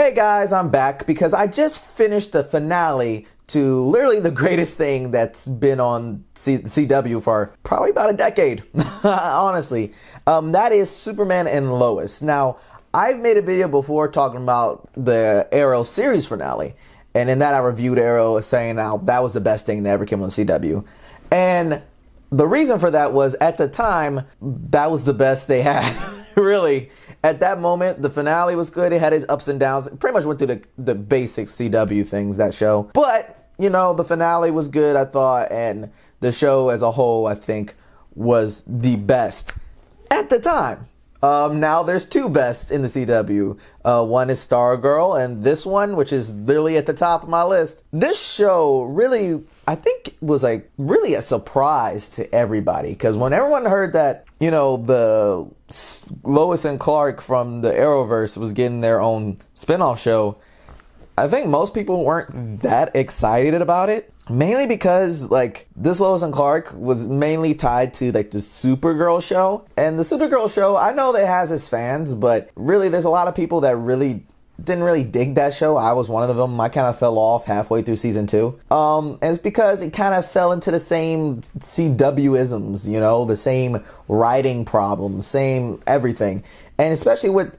Hey guys, I'm back because I just finished the finale to literally the greatest thing that's been on CW for probably about a decade, honestly. That is Superman and Lois. Now, I've made a video before talking about the Arrow series finale, and in that I reviewed Arrow saying now that was the best thing that ever came on CW. And the reason for that was at the time, that was the best they had, really. At that moment, the finale was good. It had its ups and downs. It pretty much went through the basic CW things, that show. But, you know, the finale was good, I thought, and the show as a whole, I think, was the best at the time. Now there's two bests in the CW. One is Stargirl, and this one, which is literally at the top of my list. This show really, I think, was like really a surprise to everybody, because when everyone heard that, you know, the Lois and Clark from the Arrowverse was getting their own spinoff show, I think most people weren't that excited about it. Mainly because, like, this Lois and Clark was mainly tied to, like, the Supergirl show. And the Supergirl show, I know that it has its fans, but really there's a lot of people that really didn't really dig that show. I was one of them. I kind of fell off halfway through season 2. And it's because it kind of fell into the same CW-isms, you know, the same writing problems, same everything. And especially with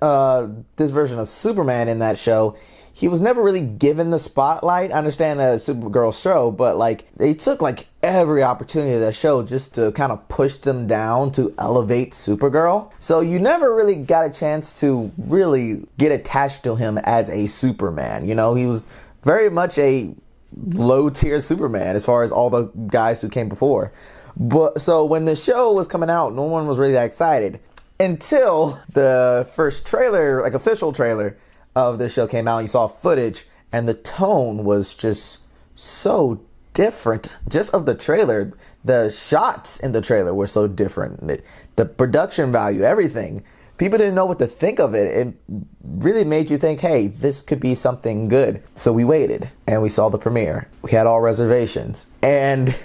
this version of Superman in that show, he was never really given the spotlight. I understand that it's Supergirl show, but like they took like every opportunity of that show just to kind of push them down to elevate Supergirl. So you never really got a chance to really get attached to him as a Superman. You know, he was very much a low tier Superman as far as all the guys who came before. But so when the show was coming out, no one was really that excited until the first trailer, like official trailer of the show came out. You saw footage and the tone was just so different just of the trailer. The shots in the trailer were so different. The production value, everything. People didn't know what to think of it. It really made you think, hey, this could be something good. So we waited and we saw the premiere. We had all reservations and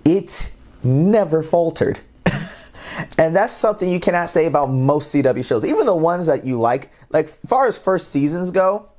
it never faltered. And that's something you cannot say about most CW shows. Even the ones that you like as far as first seasons go,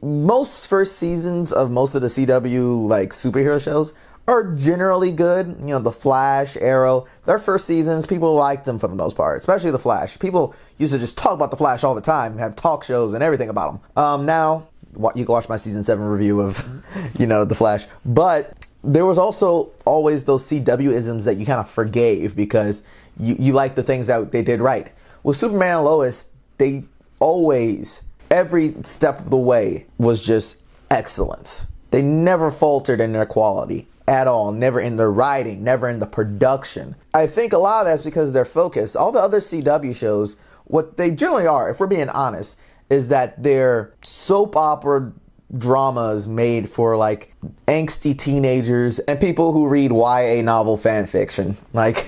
most first seasons of most of the CW like superhero shows are generally good. You know, The Flash, Arrow, their first seasons, people like them for the most part, especially The Flash. People used to just talk about The Flash all the time, have talk shows and everything about them. Now, you can watch my season 7 review of, you know, The Flash. But there was also always those CW-isms that you kind of forgave because you like the things that they did right. With Superman and Lois, they always, every step of the way was just excellence. They never faltered in their quality at all. Never in the writing, never in the production. I think a lot of that's because of their focus. All the other CW shows, what they generally are, if we're being honest, is that they're soap opera dramas made for like angsty teenagers and people who read YA novel fan fiction. Like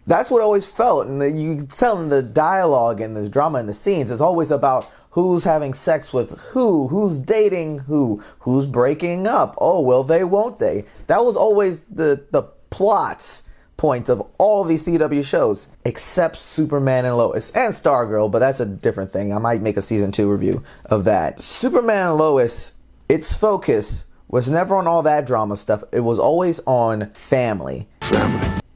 that's what it always felt. And you can tell in the dialogue and the drama and the scenes, it's always about who's having sex with who's dating who's breaking up. Oh, will they, won't they? That was always the plots point of all these CW shows, except Superman and Lois and Stargirl, but that's a different thing. I might make a season 2 review of that. Superman and Lois, its focus was never on all that drama stuff. It was always on family.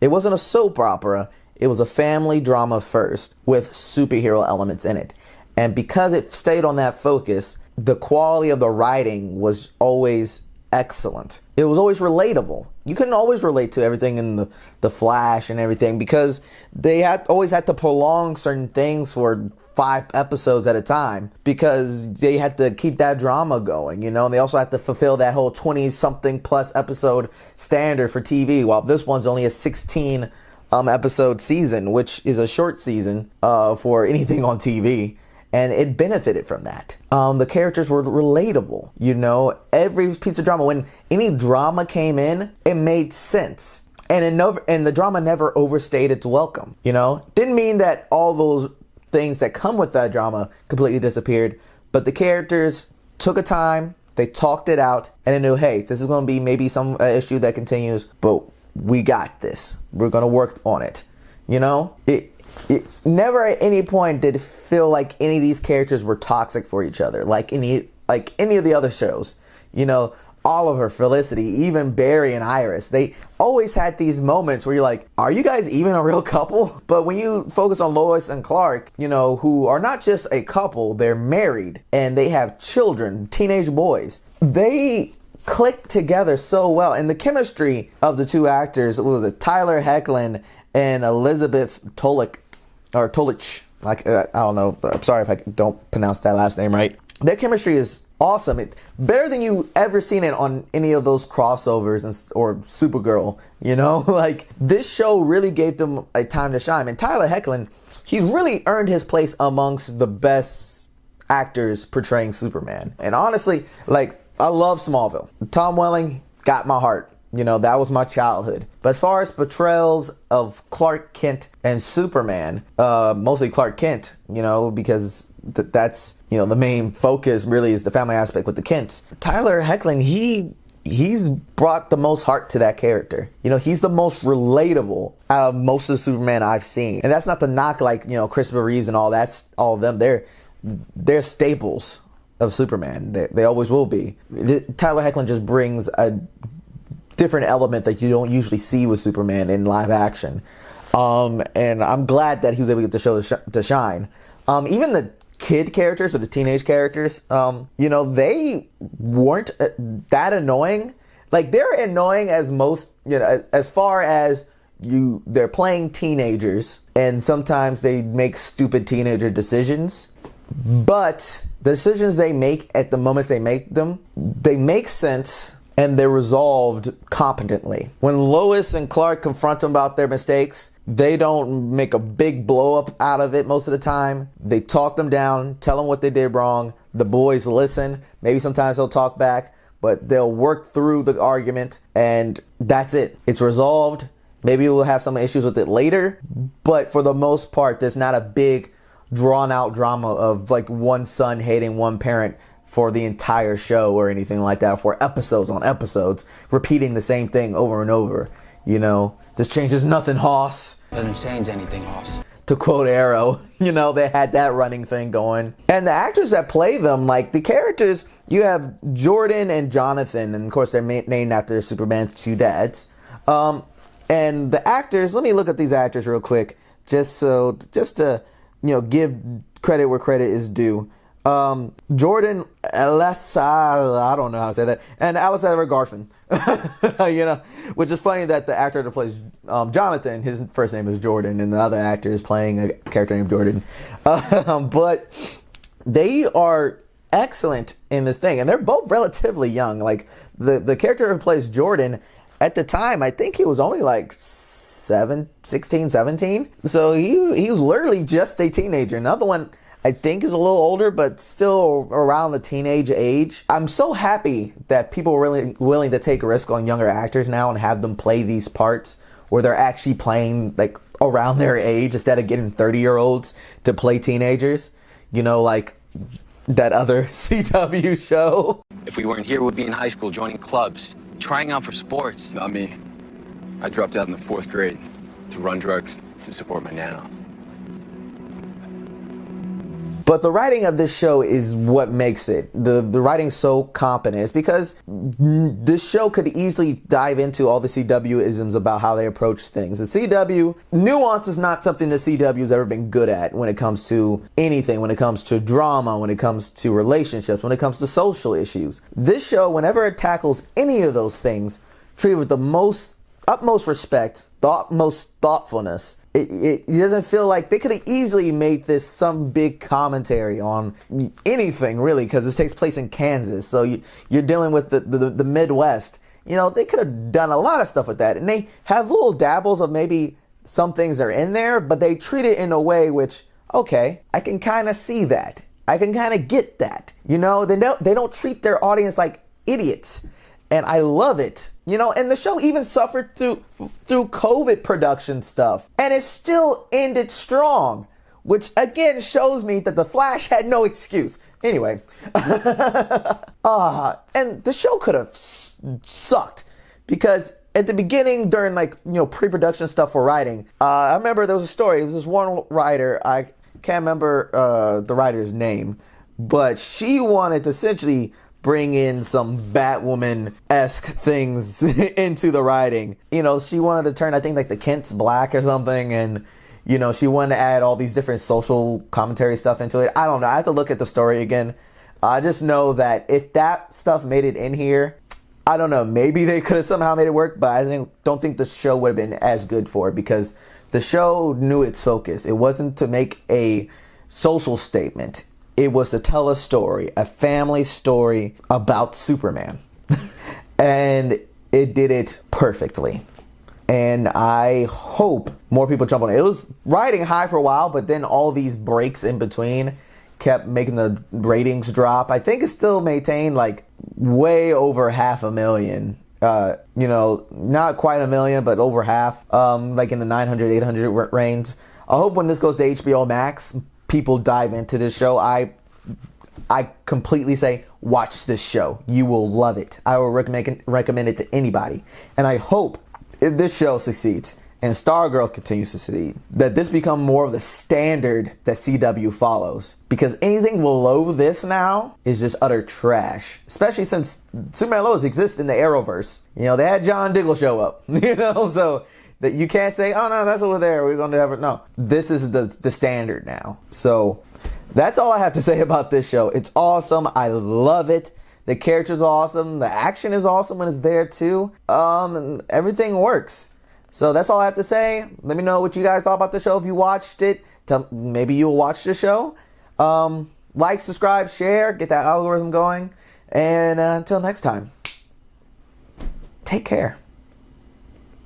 It wasn't a soap opera. It was a family drama first with superhero elements in it. And because it stayed on that focus, the quality of the writing was always excellent. It was always relatable. You couldn't always relate to everything in the Flash and everything because they always had to prolong certain things for 5 episodes at a time because they had to keep that drama going, you know, and they also had to fulfill that whole 20-something plus episode standard for TV, while this one's only a 16 episode season, which is a short season for anything on TV. And it benefited from that. The characters were relatable. You know, every piece of drama, when any drama came in, it made sense. And the drama never overstayed its welcome. You know, didn't mean that all those things that come with that drama completely disappeared. But the characters took a time, they talked it out, and they knew, hey, this is going to be maybe some issue that continues, but we got this. We're going to work on it. You know, never at any point did it feel like any of these characters were toxic for each other, like any of the other shows. You know, Oliver, Felicity, even Barry and Iris, they always had these moments where you're like, are you guys even a real couple? But when you focus on Lois and Clark, you know, who are not just a couple, they're married and they have children, teenage boys. They click together so well. And the chemistry of the two actors, what was it, Tyler Hoechlin and Elizabeth Tolich. Like, I don't know. I'm sorry if I don't pronounce that last name right. Their chemistry is awesome. It's better than you ever seen it on any of those crossovers or Supergirl, you know? Like, this show really gave them a time to shine. And Tyler Hoechlin, he's really earned his place amongst the best actors portraying Superman. And honestly, like, I love Smallville. Tom Welling got my heart. You know, that was my childhood. But as far as portrayals of Clark Kent and Superman, mostly Clark Kent, you know, because that's, you know, the main focus really is the family aspect with the Kents. Tyler Hoechlin, he's brought the most heart to that character. You know, he's the most relatable out of most of the Superman I've seen. And that's not to knock, like, you know, Christopher Reeves and all of them. They're staples of Superman. They always will be. Tyler Hoechlin just brings a different element that you don't usually see with Superman in live action. And I'm glad that he was able to get the show to shine. Even the kid characters or the teenage characters, you know, they weren't that annoying. Like, they're annoying as most, you know, as far as they're playing teenagers and sometimes they make stupid teenager decisions. But the decisions they make at the moments they make them, they make sense. And they're resolved competently. When Lois and Clark confront them about their mistakes, they don't make a big blow up out of it most of the time. They talk them down, tell them what they did wrong. The boys listen. Maybe sometimes they'll talk back, but they'll work through the argument and that's it. It's resolved. Maybe we'll have some issues with it later, but for the most part, there's not a big drawn out drama of like one son hating one parent for the entire show or anything like that, for episodes on episodes, repeating the same thing over and over. You know, this changes nothing, Hoss. Doesn't change anything, Hoss. To quote Arrow, you know, they had that running thing going. And the actors that play them, like the characters, you have Jordan and Jonathan, and of course they're named after Superman's two dads. And the actors, let me look at these actors real quick, just to, you know, give credit where credit is due. Jordan Alessa, I don't know how to say that, and Alexander Garfin. You know, which is funny that the actor that plays Jonathan, his first name is Jordan, and the other actor is playing a character named Jordan. But they are excellent in this thing, and they're both relatively young. Like the character who plays Jordan, at the time, I think he was only like 16, 17. So he was literally just a teenager. Another one, I think, is a little older, but still around the teenage age. I'm so happy that people are really willing to take a risk on younger actors now and have them play these parts where they're actually playing like around their age instead of getting 30-year-olds to play teenagers. You know, like that other CW show. If we weren't here, we'd be in high school, joining clubs, trying out for sports. Not me. I dropped out in the 4th grade to run drugs to support my nana. But the writing of this show is what makes it. The writing's so competent. It's because this show could easily dive into all the CW-isms about how they approach things. The CW, nuance is not something the CW has ever been good at when it comes to anything, when it comes to drama, when it comes to relationships, when it comes to social issues. This show, whenever it tackles any of those things, treated with the utmost respect, the utmost thoughtfulness. It doesn't feel like they could have easily made this some big commentary on anything, really, because this takes place in Kansas. So you're dealing with the Midwest. You know, they could have done a lot of stuff with that. And they have little dabbles of maybe some things are in there, but they treat it in a way which, okay, I can kind of see that. I can kind of get that. You know, they don't treat their audience like idiots. And I love it. You know, and the show even suffered through COVID production stuff. And it still ended strong, which again shows me that The Flash had no excuse. Anyway, and the show could have sucked because at the beginning, during like, pre-production stuff for writing, I remember there was a story. There was this one writer, I can't remember the writer's name, but she wanted to essentially bring in some Batwoman-esque things into the writing. She wanted to turn, I think, like the Kents black or something, and she wanted to add all these different social commentary stuff into it. I don't know. I have to look at the story again. I just know that if that stuff made it in here, I don't know. Maybe they could have somehow made it work, but don't think the show would have been as good for it, because the show knew its focus. It wasn't to make a social statement. It was to tell a story, a family story about Superman. And it did it perfectly. And I hope more people jump on it. It was riding high for a while, but then all these breaks in between kept making the ratings drop. I think it still maintained like way over 500,000. Not quite 1 million, but over half. Like in the 900, 800 range. I hope when this goes to HBO Max, people dive into this show. I completely say, watch this show. You will love it. I will recommend it to anybody. And I hope if this show succeeds and Stargirl continues to succeed, that this become more of the standard that CW follows. Because anything below this now is just utter trash. Especially since Superman and Lois exists in the Arrowverse. They had John Diggle show up. So that you can't say, oh no, that's over there, we're going to have it. No, this is the standard now. So that's all I have to say about this show. It's awesome. I love it. The characters are awesome. The action is awesome when it's there too. And everything works. So that's all I have to say. Let me know what you guys thought about the show. If you watched it, maybe you'll watch the show. Like, subscribe, share, get that algorithm going. And until next time, take care.